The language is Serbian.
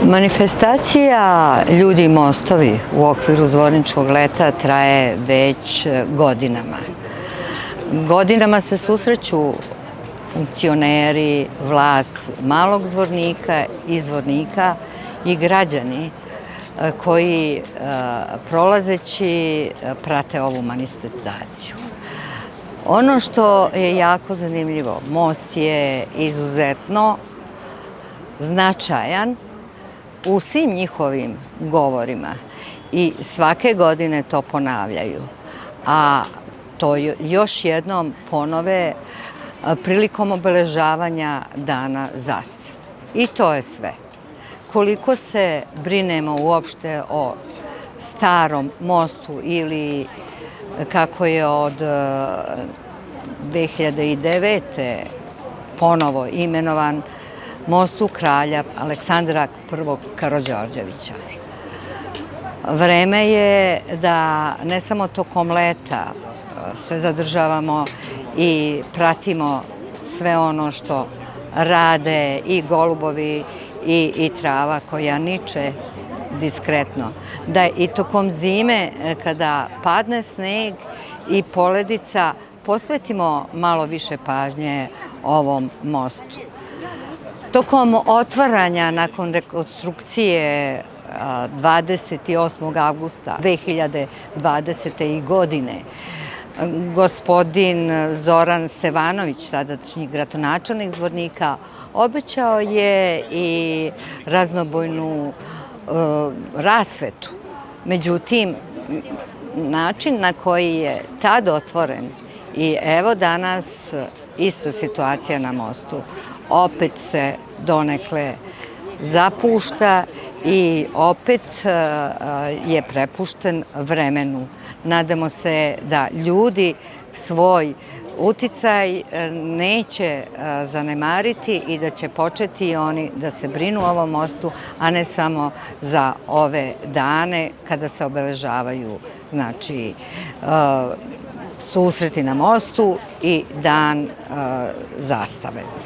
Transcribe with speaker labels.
Speaker 1: Manifestacija Ljudi i mostovi u okviru Zvorničkog leta traje već godinama. Godinama se susreću funkcioneri, vlast Malog Zvornika i Zvornika i građani koji prolazeći prate ovu manifestaciju. Ono što je jako zanimljivo, most je izuzetno značajan u svim njihovim govorima i svake godine to ponavljaju, a to još jednom ponove prilikom obeležavanja Dana zastave. I to je sve. Koliko se brinemo uopšte o starom mostu ili kako je od 2009. ponovo imenovan mostu kralja Aleksandra I. Karađorđevića. Vreme je da ne samo tokom leta se zadržavamo i pratimo sve ono što rade i golubovi i trava koja niče diskretno. Da i tokom zime kada padne sneg i poledica posvetimo malo više pažnje ovom mostu. Tokom otvaranja nakon rekonstrukcije 28. avgusta 2020. godine gospodin Zoran Stevanović, tadašnji gradonačelnik Zvornika, obećao je i raznobojnu rasvetu. Međutim, način na koji je tad otvoren i evo danas ista situacija na mostu. Opet se donekle zapušta i opet je prepušten vremenu. Nadamo se da ljudi svoj uticaj neće zanemariti i da će početi oni da se brinu o ovom mostu, a ne samo za ove dane kada se obeležavaju susreti na mostu i Dan zastave.